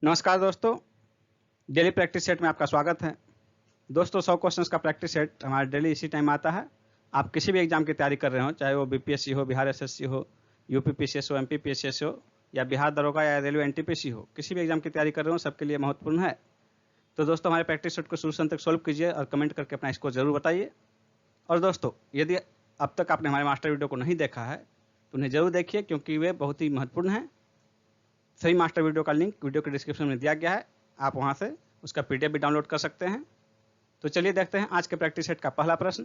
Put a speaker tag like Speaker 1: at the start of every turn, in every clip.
Speaker 1: नमस्कार दोस्तों, daily practice set में आपका स्वागत है। दोस्तों 100 क्वेश्चंस का प्रैक्टिस सेट हमारा डेली इसी टाइम आता है। आप किसी भी एग्जाम की तैयारी कर रहे हो, चाहे वो बीपीएससी हो, बिहार एसएससी हो, यूपी पीसीएस हो, एमपी पीसीएस हो या बिहार दरोगा या रेलवे एनटीपीसी हो, किसी भी एग्जाम की तैयारी कर रहे हो, सबके लिए महत्वपूर्ण है। तो दोस्तों हमारे प्रैक्टिस सेट को शुरू से अंत तक सॉल्व कीजिए और कमेंट करके अपना स्कोर जरूर बताइए। और दोस्तों यदि अब तक आपने हमारे मास्टर वीडियो को नहीं देखा है तो उन्हें जरूर देखिए, क्योंकि वे बहुत ही महत्वपूर्ण हैं। सही मास्टर वीडियो का लिंक वीडियो के डिस्क्रिप्शन में दिया गया है, आप वहां से उसका पीडीएफ भी डाउनलोड कर सकते हैं। तो चलिए देखते हैं आज के प्रैक्टिस सेट का पहला प्रश्न।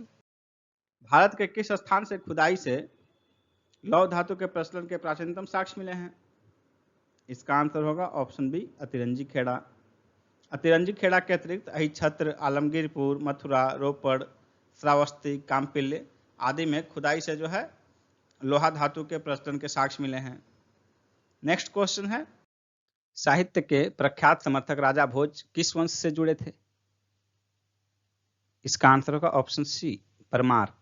Speaker 1: भारत के किस स्थान से खुदाई से लौह धातु के प्रचलन के प्राचीनतम साक्ष्य मिले हैं? इसका आंसर होगा ऑप्शन बी, अतिरंजी खेड़ा। अतिरंजी खेड़ा के अतिरिक्त अहिछत्र, आलमगीरपुर, मथुरा, रोपड़, श्रावस्ती, कामपिल्ले आदि में खुदाई से जो है लोहा धातु के प्रचलन के साक्ष्य मिले हैं। नेक्स्ट क्वेश्चन है, साहित्य के प्रख्यात समर्थक राजा भोज किस वंश से जुड़े थे? इसका आंसर होगा ऑप्शन सी, परमार।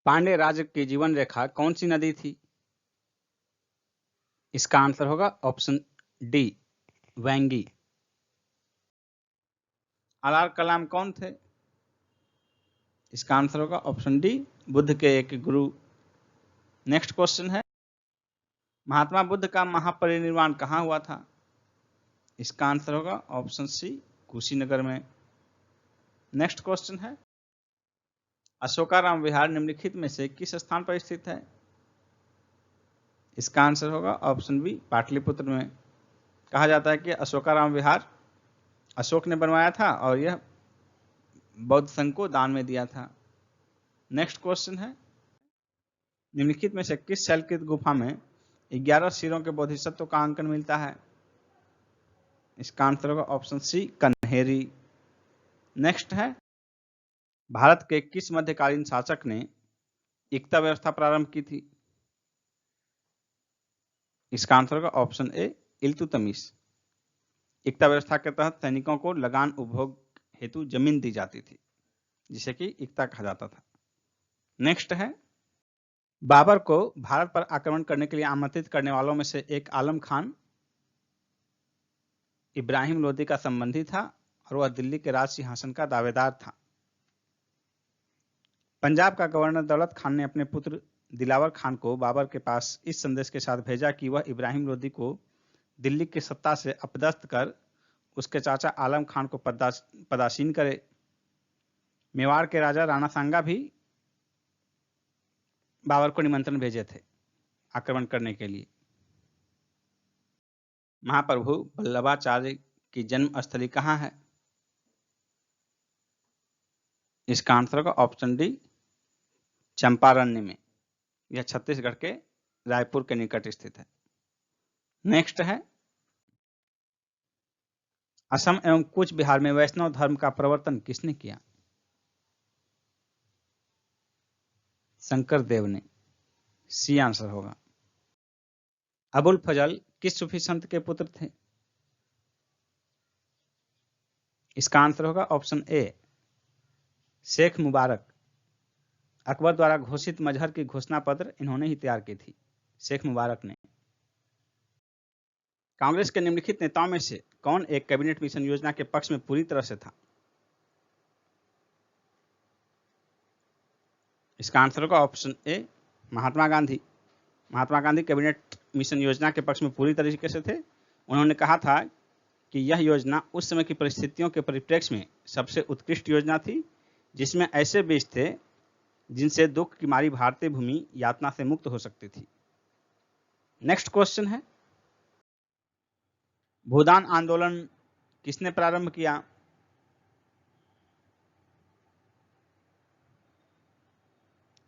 Speaker 1: पांड्य राज्य की जीवन रेखा कौन सी नदी थी? इसका आंसर होगा ऑप्शन डी, वेंगी। अलार कलाम कौन थे? इसका आंसर होगा ऑप्शन डी, बुद्ध के एक गुरु। नेक्स्ट क्वेश्चन है, महात्मा बुद्ध का महापरिनिर्वाण कहां हुआ था? इसका आंसर होगा ऑप्शन सी, कुशीनगर में। नेक्स्ट क्वेश्चन है, अशोकाराम विहार निम्नलिखित में से किस स्थान पर स्थित है? इसका आंसर होगा ऑप्शन बी, पाटलिपुत्र में। कहा जाता है कि अशोकाराम विहार अशोक ने बनवाया था और यह बौद्ध संघ को दान में दिया था। नेक्स्ट क्वेश्चन है, निम्नलिखित में से किस शैलकृत गुफा में 11 सिरों के बोधिसत्व का अंकन मिलता है? इसका आंसर होगा ऑप्शन सी, कन्हेरी। नेक्स्ट है, भारत के किस मध्यकालीन शासक ने एकता व्यवस्था प्रारंभ की थी? इसका आंसर होगा ऑप्शन ए, इल्तुतमिश। एकता व्यवस्था के तहत सैनिकों को लगान उपभोग हेतु जमीन दी जाती थी, जिसे कि एकता कहा जाता था। नेक्स्ट है, बाबर को भारत पर आक्रमण करने के लिए आमंत्रित करने वालों में से एक आलम खान इब्राहिम लोदी का संबंधी था और वह दिल्ली के राज सिंहासन का दावेदार था। पंजाब का गवर्नर दौलत खान ने अपने पुत्र दिलावर खान को बाबर के पास इस संदेश के साथ भेजा कि वह इब्राहिम लोदी को दिल्ली की सत्ता से अपदस्थ कर उसके चाचा आलम खान को पदासीन करे। मेवाड़ के राजा राणा सांगा भी बाबर को निमंत्रण भेजे थे आक्रमण करने के लिए। महाप्रभु वल्लभाचार्य की जन्म स्थली कहां है? इसका आंसर होगा ऑप्शन डी, चंपारण्य में। यह छत्तीसगढ़ के रायपुर के निकट स्थित है। नेक्स्ट है, असम एवं कूच बिहार में वैष्णव धर्म का प्रवर्तन किसने किया? शंकर देव ने। सी आंसर होगा। अबुल फजल किस सूफी संत के पुत्र थे? इसका आंसर होगा ऑप्शन ए, शेख मुबारक। अकबर द्वारा घोषित मजहर की घोषणा पत्र इन्होंने ही तैयार की थी, शेख मुबारक ने। कांग्रेस के निम्नलिखित नेताओं में से कौन एक कैबिनेट मिशन योजना के पक्ष में पूरी तरह से था? इसका आंसर होगा option A, Mahatma Gandhi. Mahatma Gandhi cabinet mission योजना के पक्ष में पूरी तरीके से थे। उन्होंने कहा था कि यह योजना उस समय की परिस्थितियों के परिप्रेक्ष्य में सबसे उत्कृष्ट योजना थी, जिसमें ऐसे बीज थे जिनसे दुख की मारी भारतीय भूमि यातना से मुक्त हो सकती थी। नेक्स्ट क्वेश्चन है, भूदान आंदोलन किसने प्रारंभ किया?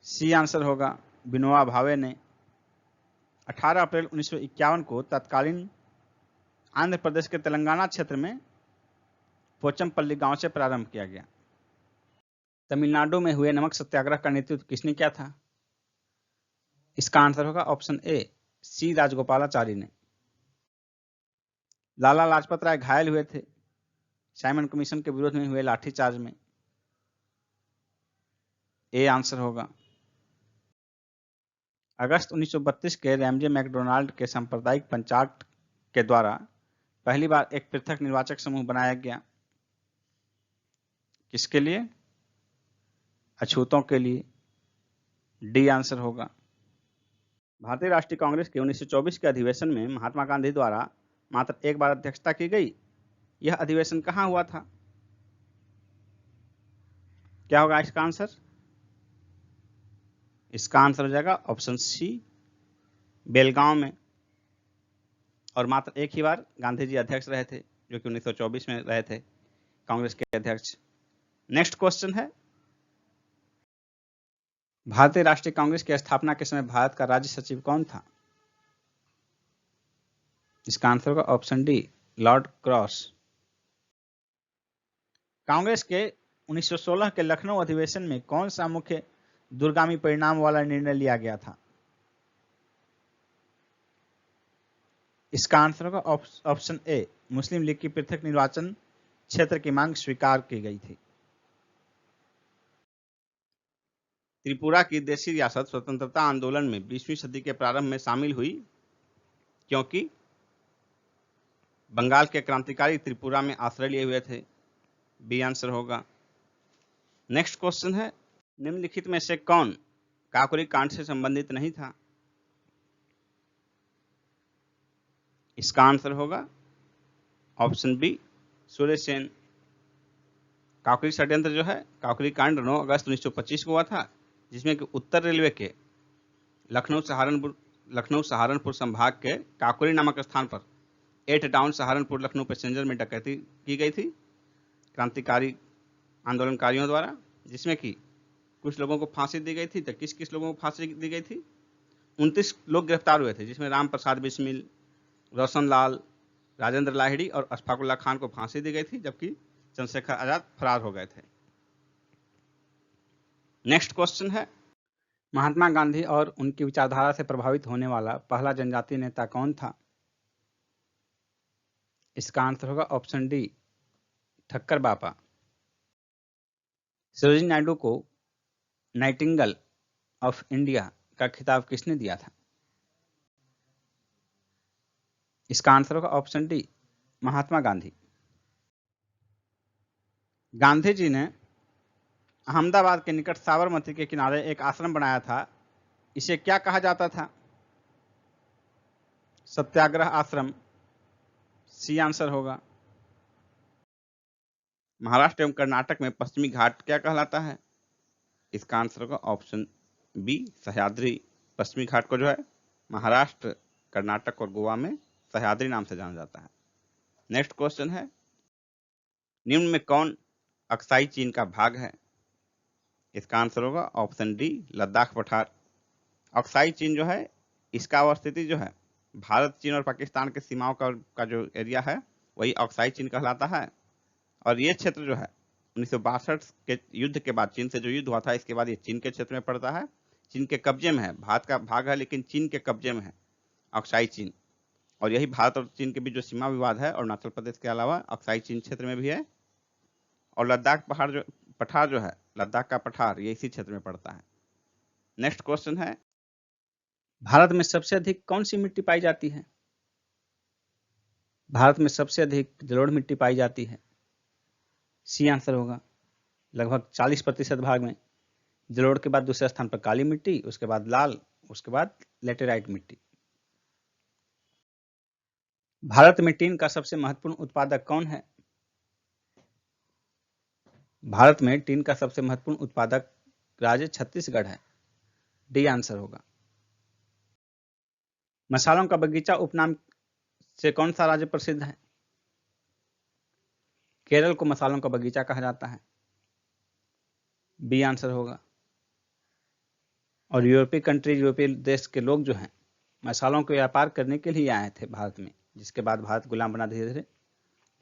Speaker 1: सी आंसर होगा, विनोबा भावे ने। 18 अप्रैल 1951 को तत्कालीन आंध्र प्रदेश के तेलंगाना क्षेत्र में पोचमपल्ली गांव से प्रारंभ किया गया। तमिलनाडु में हुए नमक सत्याग्रह का नेतृत्व किसने किया था? इसका आंसर होगा ऑप्शन ए, सी राजगोपालाचारी ने। लाला लाजपत राय घायल हुए थे साइमन कमीशन के विरोध में हुए लाठीचार्ज में। ए आंसर होगा। अगस्त 1932 के रैमजे मैकडोनाल्ड के सांप्रदायिक पंचाट के द्वारा पहली बार एक पृथक निर्वाचक समूह बनाया गया? किसके लिए? अछूतों के लिए। डी आंसर होगा। भारतीय राष्ट्रीय कांग्रेस के 1924 के अधिवेशन में महात्मा गांधी द्वारा मात्र एक बार अध्यक्षता की गई। यह अधिवेशन कहां हुआ था? क्या होगा इसका आंसर? इसका आंसर हो जाएगा ऑप्शन सी, बेलगांव में। और मात्र एक ही बार गांधी जी अध्यक्ष रहे थे, जो कि 1924 में रहे थे कांग्रेस के अध्यक्ष। नेक्स्ट क्वेश्चन है, भारतीय राष्ट्रीय कांग्रेस की स्थापना के समय भारत का राज्य सचिव कौन था? इसका आंसर होगा option D, Lord cross. Congress के 1916 के लखनऊ अधिवेशन में कौन सा मुख्य दूरगामी परिणाम वाला निर्णय लिया गया था? इसका आंसर होगा ऑप्शन ए, मुस्लिम लीग की पृथक निर्वाचन क्षेत्र की मांग स्वीकार की गई थी। त्रिपुरा की देशी रियासत स्वतंत्रता आंदोलन में 20वीं सदी के प्रारंभ में शामिल हुई क्योंकि बंगाल के क्रांतिकारी त्रिपुरा में आश्रय लिए हुए थे। बी आंसर होगा। नेक्स्ट क्वेश्चन है, निम्नलिखित में से कौन काकोरी कांड से संबंधित नहीं था? इसका आंसर होगा ऑप्शन बी, सूर्यसेन। काकोरी षड्यंत्र जो है, काकोरी कांड 9 अगस्त 1925 को हुआ था, जिसमें कि उत्तर रेलवे के लखनऊ सहारनपुर संभाग के काकोरी नामक स्थान पर 8 टाउन सहारनपुर लखनऊ पैसेंजर में डकैती की गई थी क्रांतिकारी आंदोलनकारियों द्वारा, जिसमें कि कुछ लोगों को फांसी दी गई थी। तो किस किस लोगों को फांसी दी गई थी? 29 लोग गिरफ्तार हुए थे, जिसमें राम प्रसाद बिस्मिल, रोशन लाल, राजेंद्र लाहिड़ी और अशफाकुल्ला खान को फांसी दी गई थी, जबकि चंद्रशेखर आजाद फरार हो गए थे। नेक्स्ट क्वेश्चन है, महात्मा गांधी और उनकी विचारधारा से प्रभावित होने वाला पहला जनजातीय नेता कौन था? इसका आंसर होगा ऑप्शन डी, ठक्कर बापा। सरोजिनी नायडू को नाइटिंगेल ऑफ इंडिया का खिताब किसने दिया था? इसका आंसर होगा ऑप्शन डी, महात्मा गांधी। गांधी जी ने अहमदाबाद के निकट साबरमती के किनारे एक आश्रम बनाया था। इसे क्या कहा जाता था? सत्याग्रह आश्रम। सी आंसर होगा। महाराष्ट्र एवं कर्नाटक में पश्चिमी घाट क्या कहलाता है? इसका आंसर होगा ऑप्शन बी, सह्याद्री। पश्चिमी घाट को जो है महाराष्ट्र, कर्नाटक और गोवा में सह्याद्री नाम से जाना जाता है। नेक्स्ट क्वेश्चन है, निम्न में कौन अक्साई चीन का भाग है? इसका आंसर होगा ऑप्शन डी, लद्दाख पठार। अक्साई चीन जो है, इसका अवस्थिति जो है भारत, चीन और पाकिस्तान के सीमाओं का जो एरिया है वही अक्साई चीन कहलाता है। और ये क्षेत्र जो है 1962 के युद्ध के बाद, चीन से जो युद्ध हुआ था, इसके बाद ये चीन के क्षेत्र में पड़ता है। चीन के कब्जे में है, भारत का भाग है लेकिन चीन के कब्जे में है अक्साई चीन। और यही भारत और चीन के बीच जो सीमा विवाद है, अरुणाचल प्रदेश के अलावा अक्साई चीन क्षेत्र में भी है। और लद्दाख पठार जो है, लद्दाख का पठार, ये इसी क्षेत्र में पड़ता है। नेक्स्ट क्वेश्चन है, भारत में सबसे अधिक कौन सी मिट्टी पाई जाती है? भारत में सबसे अधिक जलोढ़ मिट्टी पाई जाती है। सी आंसर होगा। लगभग 40% भाग में जलोढ़ के बाद दूसरे स्थान पर काली मिट्टी, उसके बाद लाल, उसके बाद लेटेराइट मिट्टी। भारत में टीन का सबसे महत्वपूर्ण उत्पादक कौन है? भारत में टीन का सबसे महत्वपूर्ण उत्पादक राज्य छत्तीसगढ़ है। डी आंसर होगा। मसालों का बगीचा उपनाम से कौन सा राज्य प्रसिद्ध है? केरल को मसालों का बगीचा कहा जाता है। बी आंसर होगा। और यूरोपीय देश के लोग जो हैं मसालों के व्यापार करने के लिए आए थे भारत में, जिसके बाद भारत गुलाम बना धीरे धीरे।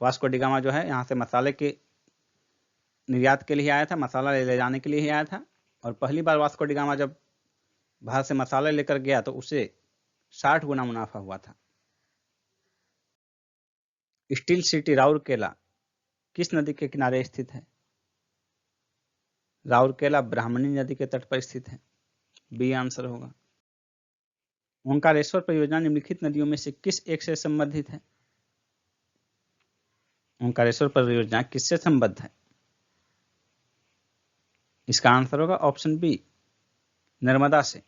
Speaker 1: वास्को डी गामा जो है यहाँ से मसाले के निर्यात के लिए आया था, मसाला ले जाने के लिए ही आया था। और पहली बार वास्को डी गामा जब भारत से मसाले लेकर गया तो उसे 60 गुना मुनाफा हुआ था। स्टील सिटी राउरकेला किस नदी के किनारे स्थित है? राउरकेला ब्राह्मणी नदी के तट पर स्थित है। बी आंसर होगा। ओंकारेश्वर परियोजना निम्नलिखित नदियों में से किस एक से संबंधित है? ओंकारेश्वर परियोजना किससे संबद्ध है? इसका आंसर होगा ऑप्शन बी, नर्मदा से।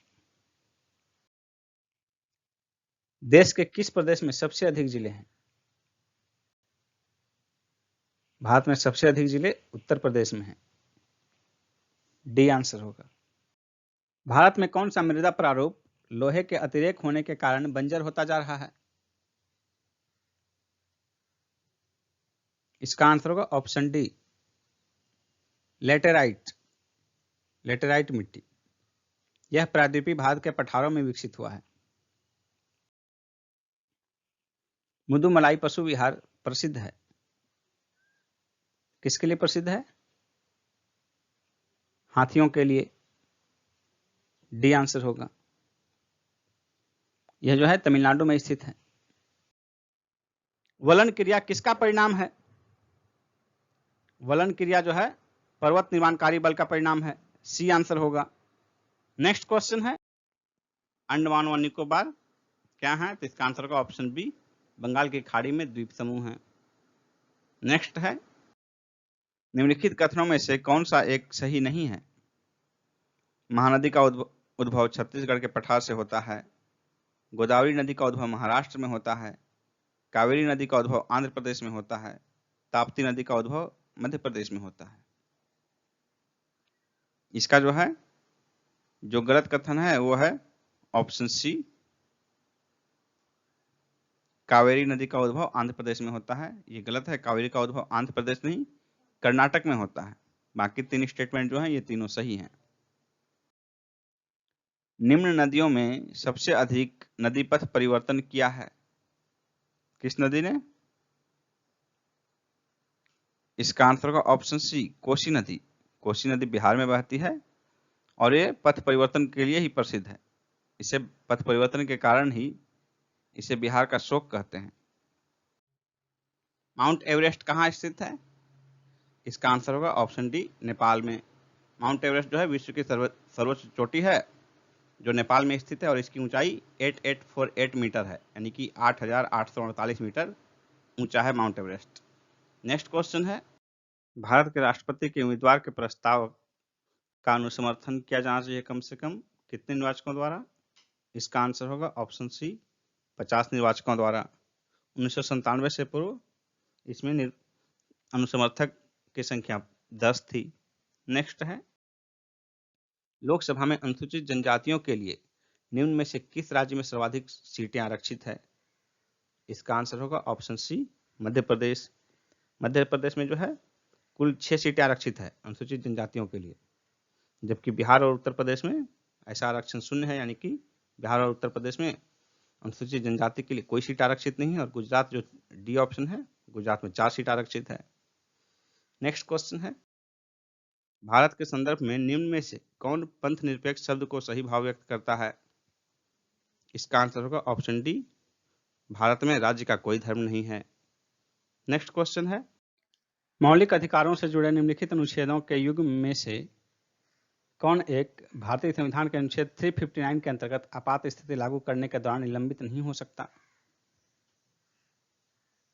Speaker 1: देश के किस प्रदेश में सबसे अधिक जिले हैं? भारत में सबसे अधिक जिले उत्तर प्रदेश में हैं। डी आंसर होगा। भारत में कौन सा मृदा प्रारूप लोहे के अतिरेक होने के कारण बंजर होता जा रहा है? इसका आंसर होगा ऑप्शन डी, लेटेराइट। लेटेराइट मिट्टी। यह प्रायद्वीपीय भारत के पठारों में विकसित हुआ है। मुदुमलाई पशु विहार प्रसिद्ध है, किसके लिए प्रसिद्ध है? हाथियों के लिए। डी आंसर होगा। यह जो है तमिलनाडु में स्थित है। वलन क्रिया किसका परिणाम है? वलन क्रिया जो है पर्वत निर्माणकारी बल का परिणाम है। सी आंसर होगा। नेक्स्ट क्वेश्चन है, अंडमान व निकोबार क्या है? तो इसका आंसर होगा ऑप्शन बी, बंगाल की खाड़ी में द्वीप समूह है। नेक्स्ट है, निम्नलिखित कथनों में से कौन सा एक सही नहीं है? महानदी का उद्भव छत्तीसगढ़ के पठार से होता है। गोदावरी नदी का उद्भव महाराष्ट्र में होता है। कावेरी नदी का उद्भव आंध्र प्रदेश में होता है। ताप्ती नदी का उद्भव मध्य प्रदेश में होता है। इसका जो है जो गलत कथन है वो है ऑप्शन सी, कावेरी नदी का उद्भव आंध्र प्रदेश में होता है। ये गलत है। कावेरी का उद्भव आंध्र प्रदेश नहीं, कर्नाटक में होता है। बाकी तीन स्टेटमेंट जो हैं ये तीनों सही हैं। निम्न नदियों में सबसे अधिक नदी पथ परिवर्तन किया है, किस नदी ने? इसका आंसर होगा ऑप्शन सी, कोसी नदी। कोसी नदी बिहार में बहती है और ये पथ परिवर्तन के लिए ही प्रसिद्ध है। इसे पथ परिवर्तन के कारण ही इसे बिहार का शोक कहते हैं। माउंट एवरेस्ट कहाँ स्थित है? इसका आंसर होगा ऑप्शन डी, नेपाल में। माउंट एवरेस्ट जो है विश्व की सर्वोच्च चोटी है जो नेपाल में स्थित है और इसकी ऊंचाई 8848 मीटर है, यानी कि 8848 मीटर ऊंचा है माउंट एवरेस्ट। नेक्स्ट क्वेश्चन है, भारत के राष्ट्रपति के उम्मीदवार के प्रस्ताव का अनुसमर्थन किया जाना चाहिए कम से कम कितने निर्वाचकों द्वारा? इसका आंसर होगा ऑप्शन सी, 50 निर्वाचकों द्वारा। 1997 से पूर्व इसमें अनुसमर्थक की संख्या 10 थी। नेक्स्ट है, लोकसभा में अनुसूचित जनजातियों के लिए निम्न में से किस राज्य में सर्वाधिक सीटें आरक्षित है? इसका आंसर होगा ऑप्शन सी, मध्य प्रदेश। मध्य प्रदेश में जो है कुल 6 सीटें आरक्षित है अनुसूचित जनजातियों के लिए, जबकि बिहार और उत्तर प्रदेश में ऐसा आरक्षण शून्य है, यानी कि बिहार और उत्तर प्रदेश में अनुसूचित जनजाति के लिए कोई सीट आरक्षित नहीं है। और गुजरात जो डी ऑप्शन है, गुजरात में 4 सीट आरक्षित है। नेक्स्ट क्वेश्चन है, भारत के संदर्भ में निम्न में से कौन पंथ निरपेक्ष शब्द को सही भाव व्यक्त करता है? इसका आंसर होगा ऑप्शन डी, भारत में राज्य का कोई धर्म नहीं है। नेक्स्ट क्वेश्चन है, मौलिक अधिकारों से जुड़े निम्नलिखित अनुच्छेदों के युग्म में से कौन एक भारतीय संविधान के अनुच्छेद 359 के अंतर्गत आपात स्थिति लागू करने के दौरान निलंबित नहीं हो सकता?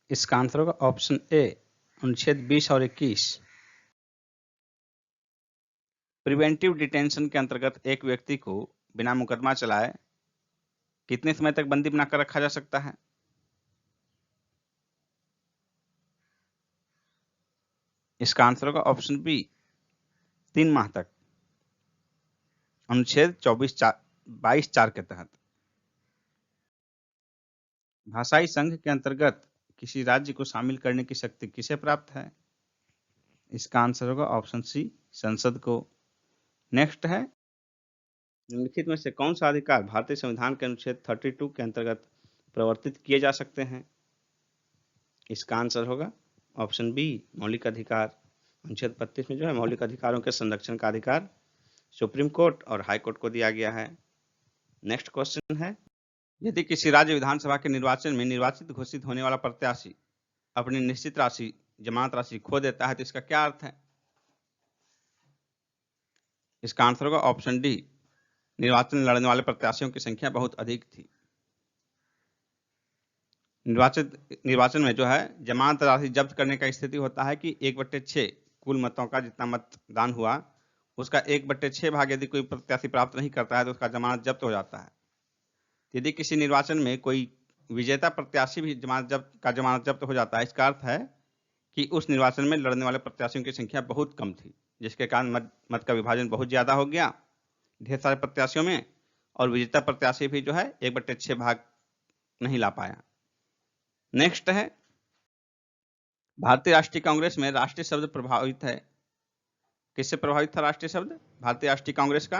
Speaker 1: इसका आंसर होगा ऑप्शन ए, अनुच्छेद 20 और 21। प्रिवेंटिव डिटेंशन के अंतर्गत एक व्यक्ति को बिना मुकदमा चलाए कितने समय तक बंदी बनाकर रखा जा सकता है? इसका आंसर होगा ऑप्शन बी, 3 माह तक, अनुच्छेद 22(4) के तहत। भाषाई संघ के अंतर्गत किसी राज्य को शामिल करने की शक्ति किसे प्राप्त है? इसका आंसर होगा ऑप्शन सी, संसद को। नेक्स्ट है, निम्नलिखित में से कौन सा अधिकार भारतीय संविधान के अनुच्छेद 32 के अंतर्गत प्रवर्तित किए जा सकते हैं? इसका आंसर होगा ऑप्शन बी, मौलिक अधिकार। अनुच्छेद 32 में जो है मौलिक अधिकारों के संरक्षण का अधिकार सुप्रीम कोर्ट और हाई कोर्ट को दिया गया है। नेक्स्ट क्वेश्चन है, यदि किसी राज्य विधानसभा के निर्वाचन में निर्वाचित घोषित होने वाला प्रत्याशी अपनी निश्चित राशि जमानत राशि खो देता है तो इसका क्या अर्थ है? इसका आंसर होगा ऑप्शन डी, निर्वाचन लड़ने वाले प्रत्याशियों की संख्या बहुत अधिक थी। निर्वाचन में जो है जमानत राशि जब्त करने का स्थिति होता है कि 1/6 कुल मतों का जितना मतदान हुआ उसका 1/6 भाग यदि कोई प्रत्याशी प्राप्त नहीं करता है तो उसका जमानत जब्त हो जाता है। यदि किसी निर्वाचन में कोई विजेता प्रत्याशी भी जमानत जब्त हो जाता है, इसका अर्थ है कि उस निर्वाचन में लड़ने वाले प्रत्याशियों की संख्या बहुत कम थी, जिसके कारण मत का विभाजन बहुत ज्यादा हो गया ढेर सारे प्रत्याशियों में, और विजेता प्रत्याशी भी जो है 1/6 भाग नहीं ला पाया। नेक्स्ट है, भारतीय राष्ट्रीय कांग्रेस में राष्ट्रीय शब्द प्रभावित है। किससे प्रभावित था राष्ट्रीय शब्द भारतीय राष्ट्रीय कांग्रेस का?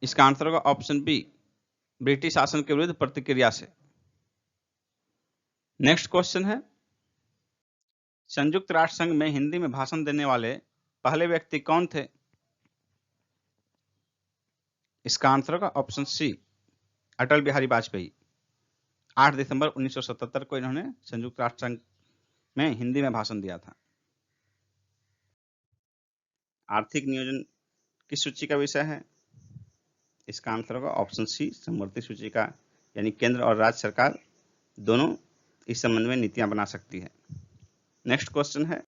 Speaker 1: इसका आंसर होगा ऑप्शन बी, ब्रिटिश शासन के विरुद्ध प्रतिक्रिया से। नेक्स्ट क्वेश्चन है, संयुक्त राष्ट्र संघ में हिंदी में भाषण देने वाले पहले व्यक्ति कौन थे? इसका आंसर होगा ऑप्शन सी, अटल बिहारी वाजपेयी। 8 दिसंबर 1977 को इन्होंने संयुक्त राष्ट्र संघ में हिंदी में भाषण दिया था। आर्थिक नियोजन किस सूची का विषय है? इसका आंसर होगा ऑप्शन सी, समवर्ती सूची का, यानी केंद्र और राज्य सरकार दोनों इस संबंध में नीतियां बना सकती है। नेक्स्ट क्वेश्चन है,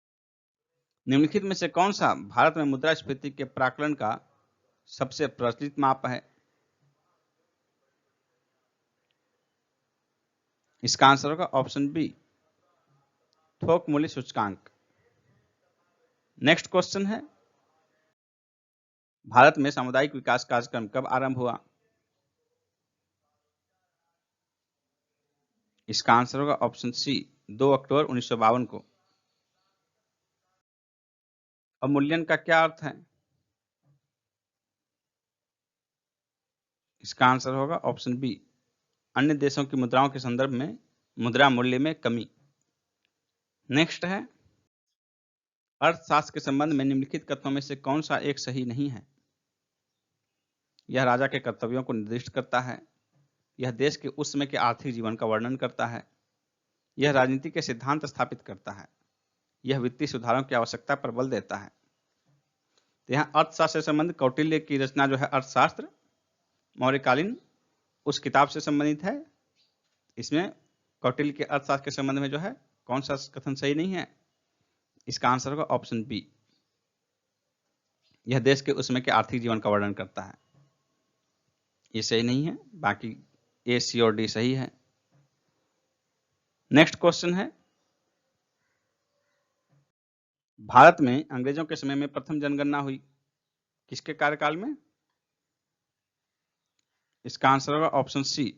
Speaker 1: निम्नलिखित में से कौन सा भारत में मुद्रास्फीति के प्राकलन का सबसे प्रचलित माप है? इसका आंसर होगा ऑप्शन बी, थोक मूल्य सूचकांक। नेक्स्ट क्वेश्चन है, भारत में सामुदायिक विकास कार्यक्रम कब आरंभ हुआ? इसका आंसर होगा ऑप्शन सी, 2 अक्टूबर 1952 को। अवमूल्यन का क्या अर्थ है? इसका आंसर होगा ऑप्शन बी, अन्य देशों की मुद्राओं के संदर्भ में मुद्रा मूल्य में कमी। नेक्स्ट है, अर्थशास्त्र के संबंध में निम्नलिखित कथनों में से कौन सा एक सही नहीं है? यह राजा के कर्तव्यों को निर्दिष्ट करता है, यह देश के उस समय के आर्थिक जीवन का वर्णन करता है, यह राजनीति के सिद्धांत स्थापित करता है, यह वित्तीय सुधारों की आवश्यकता पर बल देता है। तो यहाँ अर्थशास्त्र से संबंधित कौटिल्य की रचना जो है अर्थशास्त्र मौर्यकालीन उस किताब से संबंधित है। इसमें कौटिल्य के अर्थशास्त्र के संबंध में जो है कौन सा कथन सही नहीं है? इसका आंसर होगा ऑप्शन बी, यह देश के उस समय के आर्थिक जीवन का वर्णन करता है। ये सही नहीं है, बाकी ए, सी और डी सही है। नेक्स्ट क्वेश्चन है, भारत में अंग्रेजों के समय में प्रथम जनगणना हुई किसके कार्यकाल में? इसका आंसर होगा ऑप्शन सी,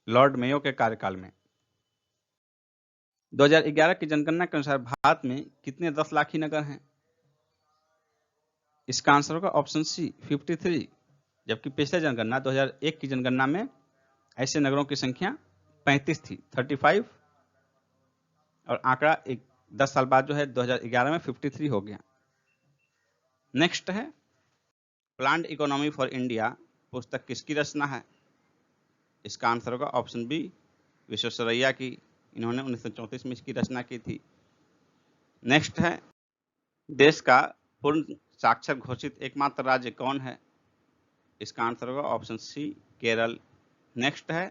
Speaker 1: लॉर्ड मेयो के कार्यकाल में। 2011 की जनगणना के अनुसार भारत में कितने 10 लाखी नगर हैं? इसका आंसर होगा ऑप्शन सी, 53, जबकि पिछले जनगणना 2001 की जनगणना में ऐसे नगरों की संख्या 35 थी, 35, और आंकड़ा 10 साल बाद जो है 2011 में 53 हो गया। नेक्स्ट है, प्लान्ड इकोनॉमी फॉर इंडिया पुस्तक किसकी रचना है? इसका आंसर होगा ऑप्शन बी, विश्वेश्वरैया की। इन्होंने 1934 में इसकी रचना की थी। नेक्स्ट है, देश का पूर्ण साक्षर घोषित एकमात्र राज्य कौन है? इसका आंसर होगा ऑप्शन सी, केरल। नेक्स्ट है,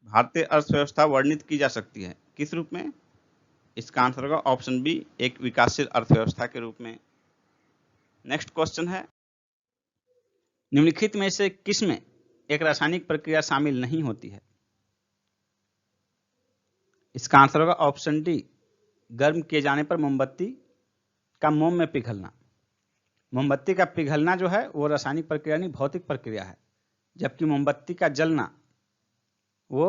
Speaker 1: भारतीय अर्थव्यवस्था वर्णित की जा सकती है किस रूप में? इसका आंसर होगा ऑप्शन बी, एक विकासशील अर्थव्यवस्था के रूप में। नेक्स्ट क्वेश्चन है, निम्नलिखित में से किसमें एक रासायनिक प्रक्रिया शामिल नहीं होती है? इसका आंसर होगा ऑप्शन डी, गर्म किए जाने पर मोमबत्ती का मोम में पिघलना। मोमबत्ती का पिघलना जो है वो रासायनिक प्रक्रिया नहीं, भौतिक प्रक्रिया है, जबकि मोमबत्ती का जलना वो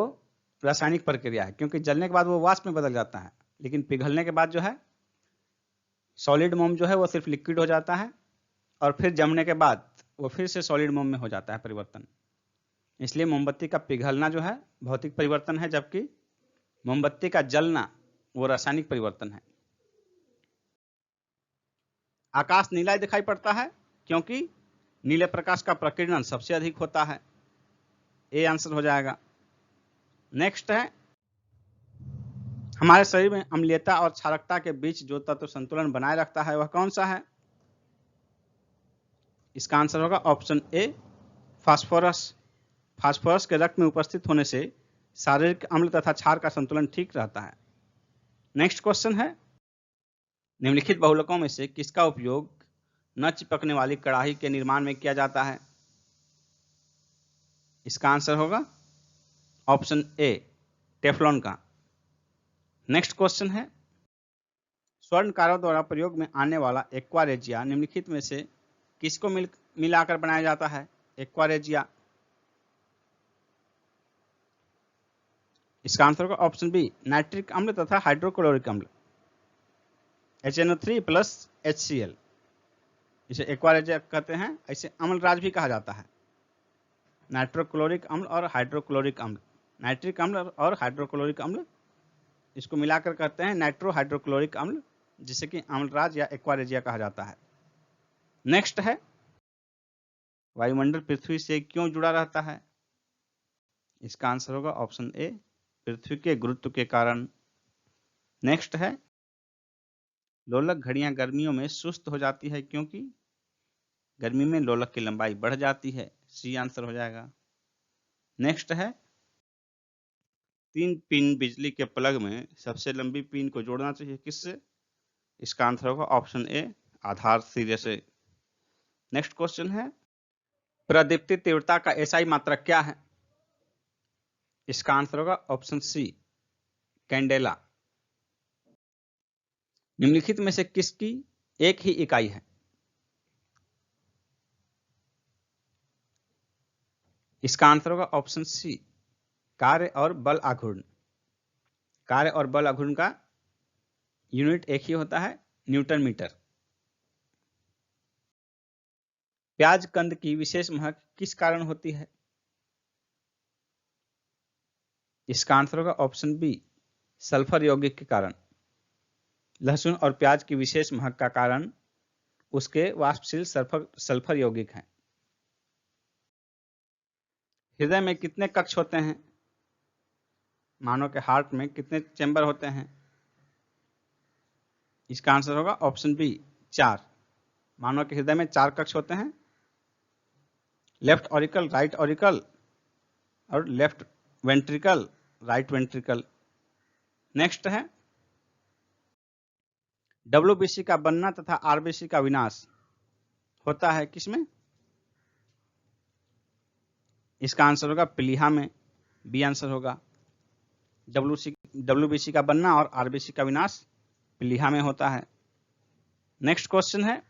Speaker 1: रासायनिक प्रक्रिया है, क्योंकि जलने के बाद वो वाष्प में बदल जाता है, लेकिन पिघलने के बाद जो है सॉलिड मोम जो है वो सिर्फ लिक्विड हो जाता है, और फिर जमने के बाद वो फिर से सॉलिड मोम में हो जाता है परिवर्तन। इसलिए मोमबत्ती का पिघलना जो है भौतिक परिवर्तन है, जबकि मोमबत्ती का जलना वो रासायनिक परिवर्तन है। आकाश नीला दिखाई पड़ता है क्योंकि नीले प्रकाश का प्रकीर्णन सबसे अधिक होता है। ए आंसर हो जाएगा। नेक्स्ट है, हमारे शरीर में अम्लीयता और क्षारकता के बीच जो तत्व संतुलन बनाए रखता है वह कौन सा है? इसका आंसर होगा ऑप्शन ए फास्फोरस। फास्फोरस के रक्त में उपस्थित होने से शारीरिक अम्ल तथा क्षार का संतुलन ठीक रहता है। नेक्स्ट क्वेश्चन है, निम्नलिखित बहुलकों में से किसका उपयोग न चिपकने वाली कड़ाही के निर्माण में किया जाता है? इसका आंसर होगा ऑप्शन ए टेफ्लॉन का। नेक्स्ट क्वेश्चन है, स्वर्णकारों द्वारा प्रयोग में आने वाला एक्वा रेजिया निम्नलिखित में से किसको मिलाकर बनाया जाता है? एक्वा रेजिया, इसका आंसर होगा ऑप्शन बी नाइट्रिक अम्ल तथा हाइड्रोक्लोरिक अम्ल HNO3 प्लस HCl। इसे एक्वा रेजिया कहते हैं, इसे अम्लराज भी कहा जाता है। नाइट्रोक्लोरिक अम्ल और हाइड्रोक्लोरिक अम्ल, नाइट्रिक अम्ल और हाइड्रोक्लोरिक अम्ल, इसको मिलाकर कहते हैं नाइट्रो हाइड्रोक्लोरिक अम्ल, जिसे कि अम्लराज या एक्वा रेजिया कहा जाता है। नेक्स्ट है, वायुमंडल पृथ्वी से क्यों जुड़ा रहता है? इसका आंसर होगा ऑप्शन ए पृथ्वी के गुरुत्व के कारण। नेक्स्ट है, लोलक घड़ियां गर्मियों में सुस्त हो जाती है क्योंकि गर्मी में लोलक की लंबाई बढ़ जाती है। सी आंसर हो जाएगा। नेक्स्ट है, 3 पिन बिजली के प्लग में सबसे लंबी पिन को जोड़ना चाहिए किससे? इसका आंसर होगा ऑप्शन ए आधार सिरे से। नेक्स्ट क्वेश्चन है, प्रदीप्ति तीव्रता का एसआई मात्रक क्या है? इसका आंसर होगा ऑप्शन सी कैंडेला। निम्नलिखित में से किसकी एक ही इकाई है? इसका आंसर होगा ऑप्शन सी कार्य और बल आघूर्ण। कार्य और बल आघूर्ण का यूनिट एक ही होता है, न्यूटन मीटर। प्याज कंद की विशेष महक किस कारण होती है? इसका आंसर होगा ऑप्शन बी सल्फर यौगिक के कारण। लहसुन और प्याज की विशेष महक का कारण उसके वाष्पशील सल्फर यौगिक हैं। हृदय में कितने कक्ष होते हैं? मानव के हार्ट में कितने चैम्बर होते हैं? इसका आंसर होगा ऑप्शन बी 4। मानव के हृदय में 4 कक्ष होते हैं, लेफ्ट ऑरिकल, राइट ऑरिकल और left ventricle, right ventricle. Next है, WBC का बनना तथा RBC का विनाश होता है किसमें? इसका आंसर होगा प्लीहा में। बी आंसर होगा। WBC का बनना और RBC का विनाश प्लीहा में होता है। नेक्स्ट क्वेश्चन है,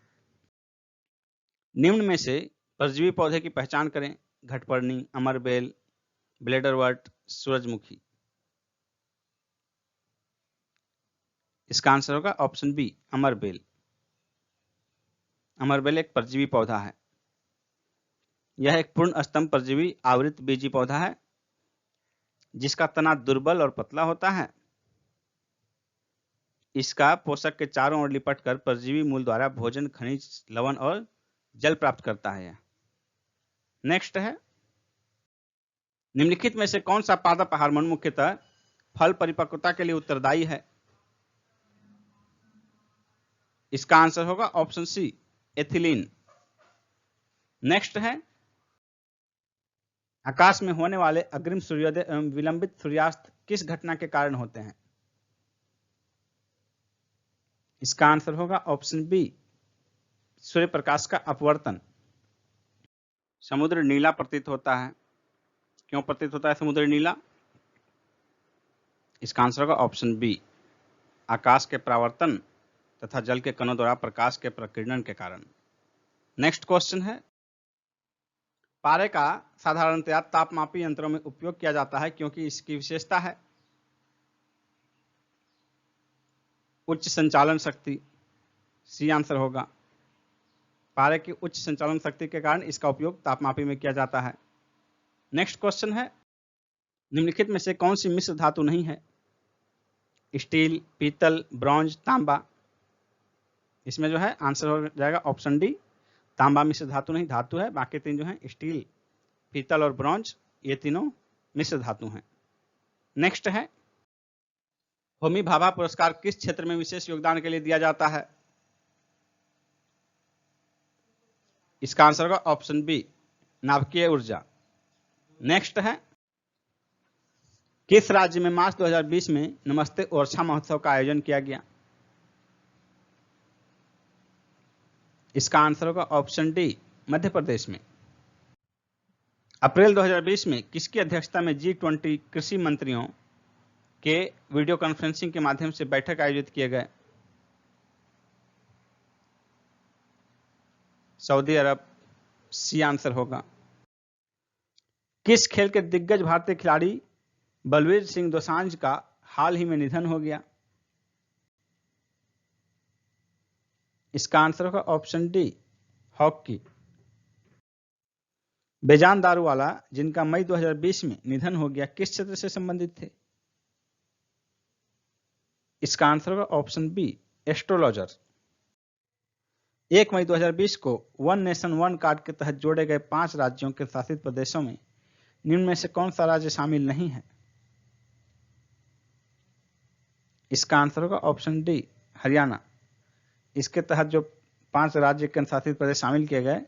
Speaker 1: निम्न में से परजीवी पौधे की पहचान करें। घटपर्णी, अमरबेल, ब्लेडरवर्ट, सूरजमुखी। इसका आंसर होगा ऑप्शन बी अमरबेल। अमरबेल एक परजीवी पौधा है। यह एक पूर्ण स्तंभ परजीवी आवृत बीजी पौधा है जिसका तना दुर्बल और पतला होता है। इसका पोषक के चारों ओर लिपटकर परजीवी मूल द्वारा भोजन, खनिज, लवण और जल प्राप्त करता है। नेक्स्ट है, निम्नलिखित में से कौन सा पादप हार्मोन मुख्यतः फल परिपक्वता के लिए उत्तरदायी है? इसका आंसर होगा ऑप्शन सी एथिलीन। नेक्स्ट है, आकाश में होने वाले अग्रिम सूर्योदय एवं विलंबित सूर्यास्त किस घटना के कारण होते हैं? इसका आंसर होगा ऑप्शन बी सूर्य प्रकाश का अपवर्तन। समुद्र नीला प्रतीत होता है। क्यों प्रतीत होता है समुद्र नीला? इसका आंसर होगा ऑप्शन बी आकाश के परावर्तन तथा जल के कणों द्वारा प्रकाश के प्रकीर्णन के कारण। नेक्स्ट क्वेश्चन है, पारे का साधारणतया तापमापी यंत्रों में उपयोग किया जाता है क्योंकि इसकी विशेषता है उच्च संचालन शक्ति। सी आंसर होगा। पारे की उच्च संचालन शक्ति के कारण इसका उपयोग तापमापी में किया जाता है। नेक्स्ट क्वेश्चन है, निम्नलिखित में से कौन सी मिश्र धातु नहीं है? स्टील, पीतल, ब्रॉन्ज, तांबा। इसमें जो है आंसर हो जाएगा ऑप्शन डी तांबा मिश्र धातु नहीं, धातु है। बाकी 3 जो है स्टील, पीतल और ब्रॉन्ज, ये तीनों मिश्र धातु हैं। नेक्स्ट है, होमी भाभा पुरस्कार किस क्षेत्र में विशेष योगदान के लिए दिया जाता है? इसका आंसर होगा ऑप्शन बी, नाभिकीय ऊर्जा। नेक्स्ट है, किस राज्य में मार्च 2020 में नमस्ते ओरछा महोत्सव का आयोजन किया गया? इसका आंसर होगा ऑप्शन डी, मध्य प्रदेश में। अप्रैल 2020 में किसकी अध्यक्षता में G20 कृषि मंत्रियों के वीडियो कॉन्फ्रेंसिंग के माध्यम से बैठक आयोजित किए गए? सऊदी अरब, सी आंसर होगा। किस खेल के दिग्गज भारतीय खिलाड़ी बलवीर सिंह दोसांझ का हाल ही में निधन हो गया? इसका आंसर होगा ऑप्शन डी, हॉकी। बेजान दारूवाला, जिनका मई 2020 में निधन हो गया, किस क्षेत्र से संबंधित थे? इसका आंसर होगा ऑप्शन बी, एस्ट्रोलॉजर। 1 मई 2020 को वन नेशन वन कार्ड के तहत जोड़े गए 5 राज्यों के शासित प्रदेशों में निम्न में से कौन सा राज्य शामिल नहीं है? इसका आंसर होगा ऑप्शन डी, हरियाणा। इसके तहत जो 5 राज्य के शासित प्रदेश शामिल किए गए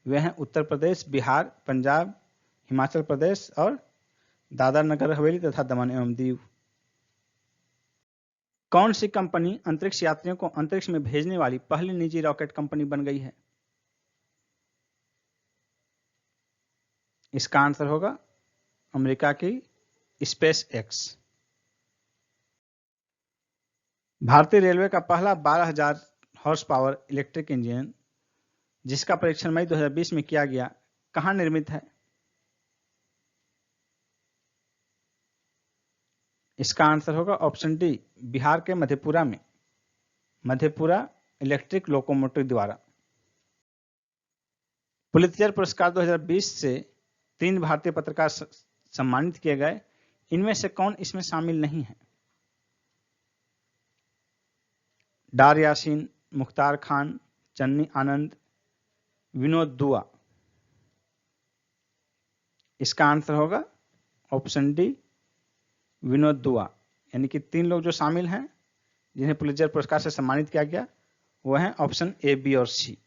Speaker 1: वे हैं उत्तर प्रदेश, बिहार, पंजाब, हिमाचल प्रदेश और दादरा नगर हवेली तथा दमन एवं दीव। कौन सी कंपनी अंतरिक्ष यात्रियों को अंतरिक्ष में भेजने वाली पहली निजी रॉकेट कंपनी बन गई है? इसका आंसर होगा अमेरिका की स्पेस एक्स। भारतीय रेलवे का पहला 12,000 हॉर्स पावर इलेक्ट्रिक इंजन जिसका परीक्षण मई 2020 में किया गया, कहां निर्मित है? इसका आंसर होगा ऑप्शन डी, बिहार के मधेपुरा में, मधेपुरा इलेक्ट्रिक लोकोमोटिव द्वारा। पुलित्जर पुरस्कार 2020 से 3 भारतीय पत्रकार सम्मानित किए गए, इनमें से कौन इसमें शामिल नहीं है? डार यासीन, मुख्तार खान, चन्नी आनंद, विनोद दुआ। इसका आंसर होगा ऑप्शन डी, विनोद दुआ। यानी कि 3 लोग जो शामिल हैं जिन्हें पुलित्जर पुरस्कार से सम्मानित किया गया वो हैं ऑप्शन ए, बी और सी।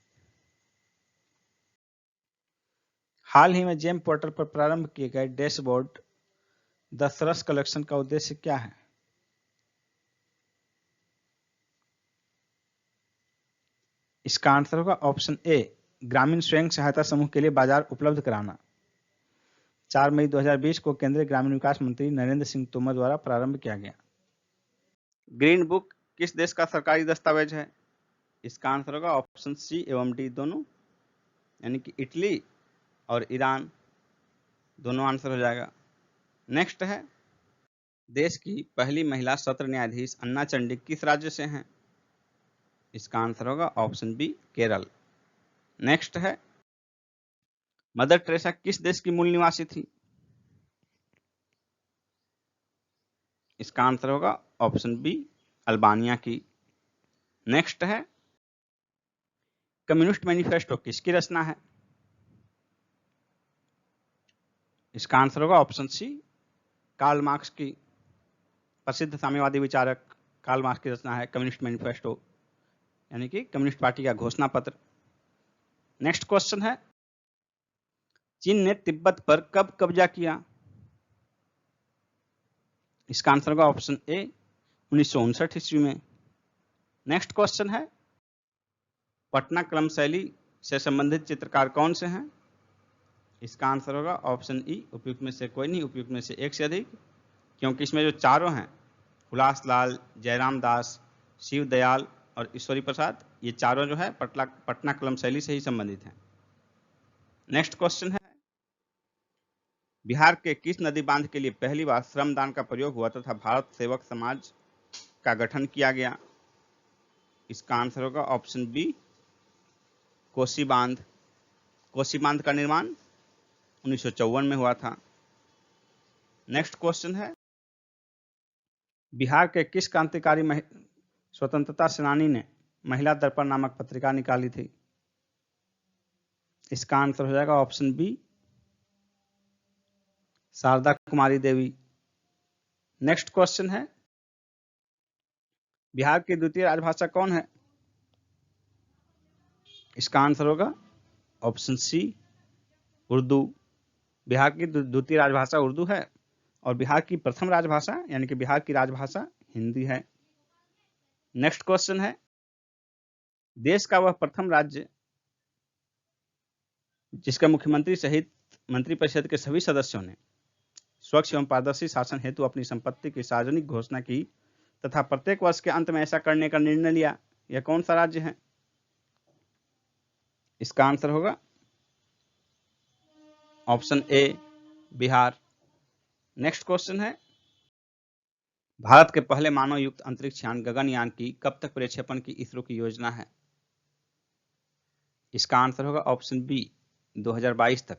Speaker 1: हाल ही में जेम पोर्टल पर प्रारंभ किए गए डैशबोर्ड द सरस कलेक्शन का उद्देश्य क्या है? इसका आंसर होगा ऑप्शन ए, ग्रामीण स्वयं सहायता समूह के लिए बाजार उपलब्ध कराना। 4 मई 2020 को केंद्रीय ग्रामीण विकास मंत्री नरेंद्र सिंह तोमर द्वारा प्रारंभ किया गया। ग्रीन बुक किस देश का सरकारी दस्तावेज है? इसका आंसर होगा ऑप्शन सी एवं डी दोनों, यानी कि इटली और ईरान, दोनों आंसर हो जाएगा। नेक्स्ट है, देश की पहली महिला सत्र न्यायाधीश अन्ना चंडी किस राज्य से हैं? इसका आंसर होगा ऑप्शन बी, केरल। नेक्स्ट है, मदर टेरेसा किस देश की मूल निवासी थी? इसका आंसर होगा ऑप्शन बी, अल्बानिया की। नेक्स्ट है, कम्युनिस्ट मैनिफेस्टो किसकी रचना है? इसका आंसर होगा ऑप्शन सी, कार्ल मार्क्स की। प्रसिद्ध साम्यवादी विचारक कार्ल मार्क्स की रचना है कम्युनिस्ट मैनिफेस्टो, यानी कि कम्युनिस्ट पार्टी का घोषणा पत्र। नेक्स्ट क्वेश्चन है, चीन ने तिब्बत पर कब कब्जा किया? इसका आंसर होगा ऑप्शन ए, 1959 ईस्वी में। नेक्स्ट क्वेश्चन है, पटना क्रम शैली से संबंधित चित्रकार कौन से हैं? इसका आंसर होगा ऑप्शन ई, उपयुक्त में से कोई नहीं, उपयुक्त में से एक से अधिक, क्योंकि इसमें जो चारों हैं हुलासलाल, जयराम दास, शिव दयाल और ईश्वरी प्रसाद, ये चारों जो है पटना क्रम शैली से ही संबंधित हैं। नेक्स्ट क्वेश्चन है, बिहार के किस नदी बांध के लिए पहली बार श्रमदान का प्रयोग हुआ तथा भारत सेवक समाज का गठन किया गया? इसका आंसर होगा ऑप्शन बी, कोसी बांध। कोसी बांध का निर्माण 1954 में हुआ था। नेक्स्ट क्वेश्चन है, बिहार के किस क्रांतिकारी स्वतंत्रता सेनानी ने महिला दर्पण नामक पत्रिका निकाली थी? इसका आंसर हो जाएगा option B, Sharda Kumari Devi. Next question है, बिहार की द्वितीय राजभाषा कौन है? इसका आंसर होगा ऑप्शन सी उर्दू। बिहार की द्वितीय राजभाषा उर्दू है और बिहार की प्रथम राजभाषा यानी कि बिहार की राजभाषा हिंदी है। नेक्स्ट क्वेश्चन है, देश का वह प्रथम राज्य जिसका मुख्यमंत्री सहित मंत्रिपरिषद के सभी सदस्यों ने स्वच्छ एवं पारदर्शी शासन हेतु अपनी संपत्ति की सार्वजनिक घोषणा की तथा प्रत्येक वर्ष के अंत में ऐसा करने का निर्णय लिया, यह कौन सा राज्य है? इसका आंसर होगा option A Bihar. Next question है, भारत के पहले मानव युक्त अंतरिक्ष यान गगनयान की कब तक प्रक्षेपण की इसरो की योजना है? इसका आंसर होगा ऑप्शन बी 2022 तक।